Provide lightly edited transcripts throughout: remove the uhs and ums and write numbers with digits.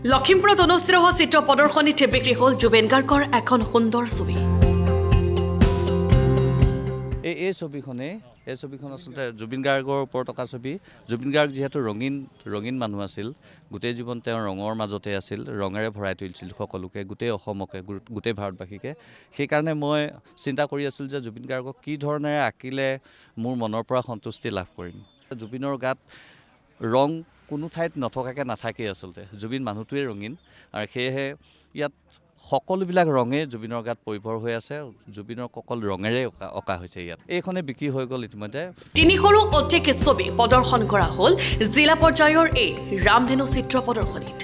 লখিমপুৰত অনুষ্ঠিত হোৱা চিত্ৰ প্ৰদৰ্শনীত বিক্ৰী হ'ল জুবিন গাৰ্গৰ এখন সুন্দৰ ছবি। এই ছবিখন আচলতে জুবিন গাৰ্গৰ ওপৰত থকা ছবি। জুবিন গাৰ্গ যিহেতু ৰঙীন মানুহ আছিল, গোটেই জীৱন তেওঁ ৰঙৰ মাজতে আছিল, ৰঙেৰে ভৰাই তুলিছিল সকলোকে, গোটেই অসমকে, গোটেই ভাৰতবাসীকে। সেইকাৰণে মই চিন্তা কৰি আছিলোঁ যে জুবিন গাৰ্গক কি ধৰণেৰে আঁকিলে মোৰ মনৰ পৰা সন্তুষ্টি লাভ কৰিম। জুবিনৰ গাত ৰং কোনো ঠাইত নথকাকৈ নাথাকেই আচলতে। জুবিন মানুহটোৱেই ৰঙীন আৰু সেয়েহে ইয়াত সকলোবিলাক ৰঙে জুবিনৰ গাত পৰিভৰ হৈ আছে। জুবিনৰ অকল ৰঙেৰে অঁকা হৈছে ইয়াত। এইখনে বিক্ৰী হৈ গ'ল ইতিমধ্যে। 300ৰো অধিক ছবি প্ৰদৰ্শন কৰা হ'ল জিলা পৰ্যায়ৰ এই ৰামধেনু চিত্ৰ প্ৰদৰ্শনীত।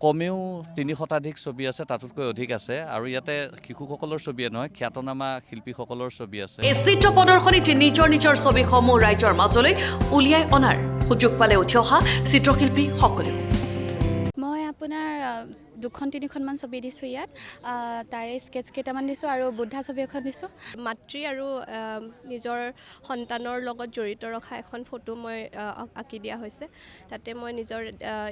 কমেও 300টাধিক ছবি আছে, তাতোতকৈ অধিক আছে আৰু ইয়াতে শিশুসকলৰ ছবিয়ে নহয়, খ্যাতনামা শিল্পীসকলৰ ছবি আছে। এই চিত্ৰ প্ৰদৰ্শনীত নিজৰ ছবিসমূহ ৰাইজৰ মাজলৈ উলিয়াই অনাৰ সুযোগ পালে উঠি অহা চিত্ৰশিল্পীসকলেও। মই আপোনাৰ 2-3খনমান ছবি দিছোঁ ইয়াত। তাৰে স্কেটছ কেইটামান দিছোঁ আৰু বুদ্ধা ছবি এখন দিছোঁ। মাতৃ আৰু নিজৰ সন্তানৰ লগত জড়িত ৰখা এখন ফটো মই আঁকি দিয়া হৈছে। তাতে মই নিজৰ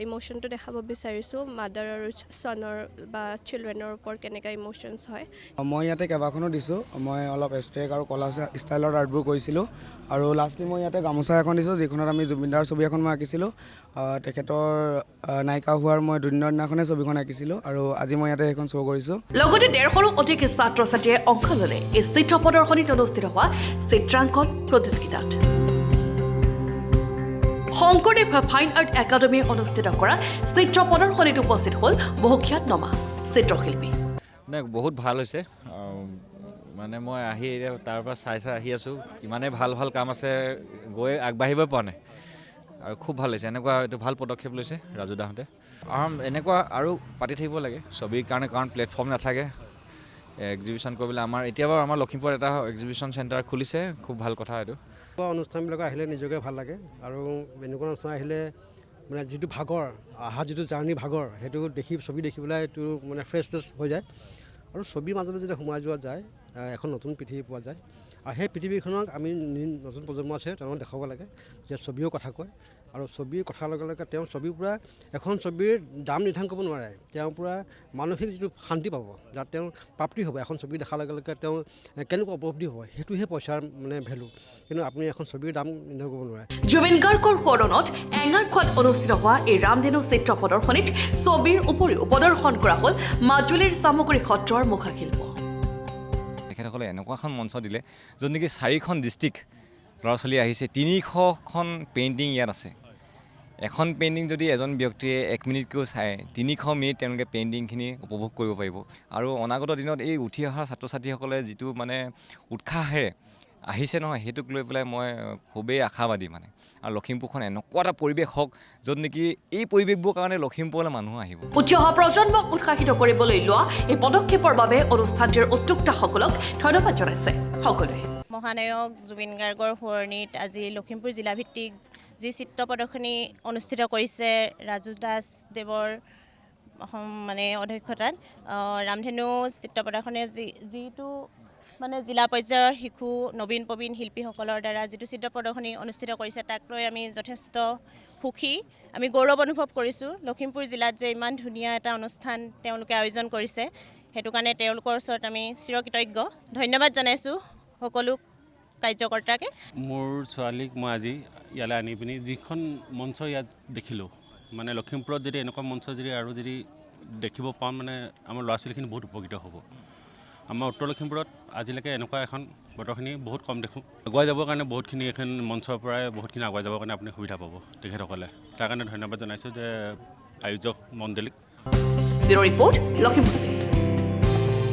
ইম'শ্যনটো দেখাব বিচাৰিছোঁ, মাদাৰ আৰু ছনৰ বা চিলড্ৰেনৰ ওপৰত কেনেকুৱা ইম'শ্যনছ হয়। মই ইয়াতে কেইবাখনো দিছোঁ। মই অলপ এষ্ট্ৰেক আৰু কলা ষ্টাইলৰ আৰ্টবোৰ কৰিছিলোঁ আৰু লাষ্টলি মই ইয়াতে গামোচা এখন দিছোঁ, যিখনত আমি জুবিনদাৰ ছবি এখন মই আঁকিছিলোঁ। তেখেতৰ নায়িকা হোৱাৰ মই দুদিনৰ দিনাখনে ছবিখন আঁকিছিলোঁ আৰু আজি মই ইয়াতে সেইখন শ্ব' কৰিছোঁ। লগতে 150ৰো অধিক ছাত্ৰ ছাত্ৰীয়ে অংশ ল'লে এই চিত্ৰ প্ৰদৰ্শনীত অনুষ্ঠিত হোৱা চিত্ৰাংকন প্ৰতিযোগিতাত। শংকৰদেৱ ফাইন আৰ্ট একাডেমীয়ে অনুষ্ঠিত কৰা চিত্ৰ প্ৰদৰ্শনীত উপস্থিত হ'ল বহু খ্যাতনামা চিত্ৰশিল্পী। বহুত ভাল হৈছে। মানে মই আহি তাৰ পৰা চাই আহি আছোঁ, ইমানেই ভাল কাম আছে, গৈ আগবাঢ়িবই পৰা নাই আৰু খুব ভাল হৈছে। এনেকুৱা এইটো ভাল পদক্ষেপ লৈছে ৰাজু দাহঁতে। এনেকুৱা আৰু পাতি থাকিব লাগে ছবিৰ কাৰণে, কাৰণ প্লেটফৰ্ম নাথাকে এক্সিবিশ্যন কৰিবলৈ। এতিয়া বাৰু আমাৰ লখিমপুৰত এটা এক্সিবিশ্যন চেণ্টাৰ খুলিছে, খুব ভাল কথা এইটো। অনুষ্ঠানবিলাক আহিলে নিজকে ভাল লাগে আৰু এনেকুৱা অনুষ্ঠান আহিলে মানে যিটো ভাগৰ অহা, যিটো জাৰ্ণি ভাগৰ, সেইটো ছবি দেখি পেলাই এইটো মানে ফ্ৰেছনেছ হৈ যায় আৰু ছবিৰ মাজতে যেতিয়া সোমাই যোৱা যায়, এখন নতুন পৃথিৱী পোৱা যায় আৰু সেই পৃথিৱীখনক আমি নতুন প্ৰজন্ম আছে তেওঁলোকক দেখাব লাগে যে ছবিও কথা কয় আৰু ছবিৰ কথাৰ লগে লগে তেওঁ ছবিৰ পৰা এখন ছবিৰ দাম নিৰ্ধাৰণ কৰিব নোৱাৰে। তেওঁৰ পৰা মানসিক যিটো শান্তি পাব, যাত তেওঁ প্ৰাপ্তি হ'ব, এখন ছবি দেখাৰ লগে লগে তেওঁ কেনেকুৱা উপলব্ধি হ'ব, সেইটোহে পইচাৰ মানে ভেলু। কিন্তু আপুনি এখন ছবিৰ দাম নিৰ্ধাৰণ কৰিব নোৱাৰে। জুবিন গাৰ্গৰ সোঁৱৰণত এঙাৰখোৱাত অনুষ্ঠিত হোৱা এই ৰামধেনু চিত্ৰ প্ৰদৰ্শনীত ছবিৰ উপৰিও প্ৰদৰ্শন কৰা হ'ল মাজুলীৰ চামগুৰি সত্ৰৰ মুখাশিল্প। তেখেতসকলে এনেকুৱা এখন মঞ্চ দিলে য'ত নেকি 4খন ডিষ্ট্ৰিক্ট ল'ৰা ছোৱালী আহিছে, 300খন পেইণ্টিং ইয়াত আছে। এখন পেইণ্টিং যদি এজন ব্যক্তিয়ে 1 মিনিটকৈও চায়, 300 মিনিট তেওঁলোকে পেইণ্টিংখিনি উপভোগ কৰিব পাৰিব। আৰু অনাগত দিনত এই উঠি অহা ছাত্ৰ ছাত্ৰীসকলে যিটো মানে উৎসাহেৰে আহিছে নহয়, সেইটোক লৈ পেলাই মই খুবেই আশাবাদী মানে। আৰু লখিমপুৰখন এনেকুৱা এটা পৰিৱেশ হওক য'ত নেকি এই পৰিৱেশবোৰৰ কাৰণে লখিমপুৰলৈ মানুহ আহিব। উঠি অহা প্ৰজন্মক উৎসাহিত কৰিবলৈ লোৱা এই পদক্ষেপৰ বাবে অনুষ্ঠানটিৰ উদ্যোক্তাসকলক ধন্যবাদ জনাইছে সকলোৱে। মহানায়ক জুবিন গাৰ্গৰ সোঁৱৰণিত আজি লখিমপুৰ জিলাভিত্তিক যি চিত্ৰ প্ৰদৰ্শনী অনুষ্ঠিত কৰিছে ৰাজু দাসদেৱৰ মানে অধ্যক্ষতাত, ৰামধেনু চিত্ৰ প্ৰদৰ্শনীয়ে যিটো মানে জিলা পৰ্যায়ৰ শিশু নবীন প্ৰবীণ শিল্পীসকলৰ দ্বাৰা যিটো চিত্ৰ প্ৰদৰ্শনী অনুষ্ঠিত কৰিছে, তাক লৈ আমি যথেষ্ট সুখী, আমি গৌৰৱ অনুভৱ কৰিছোঁ। লখিমপুৰ জিলাত যে ইমান ধুনীয়া এটা অনুষ্ঠান তেওঁলোকে আয়োজন কৰিছে, সেইটো কাৰণে তেওঁলোকৰ ওচৰত আমি চিৰকৃতজ্ঞ। ধন্যবাদ জনাইছোঁ সকলো কাৰ্যকৰ্তাকে। মোৰ ছোৱালীক মই আজি ইয়ালৈ আনি পিনি যিখন মঞ্চ ইয়াত দেখিলোঁ, মানে লখিমপুৰত যদি এনেকুৱা মঞ্চ আৰু যদি দেখিব পাওঁ, মানে আমাৰ ল'ৰা ছোৱালীখিনি বহুত উপকৃত হ'ব। আমাৰ উত্তৰ লখিমপুৰত আজিলৈকে এনেকুৱা এখন প্ৰদৰ্শনী বহুত কম দেখোঁ। আগুৱাই যাবৰ কাৰণে বহুতখিনি এখন মঞ্চৰ পৰাই বহুতখিনি আগুৱাই যাবৰ কাৰণে আপুনি সুবিধা পাব তেখেতসকলে। তাৰ কাৰণে ধন্যবাদ জনাইছোঁ যে আয়োজক মণ্ডলীক। Bureau' report, Lakhimpur.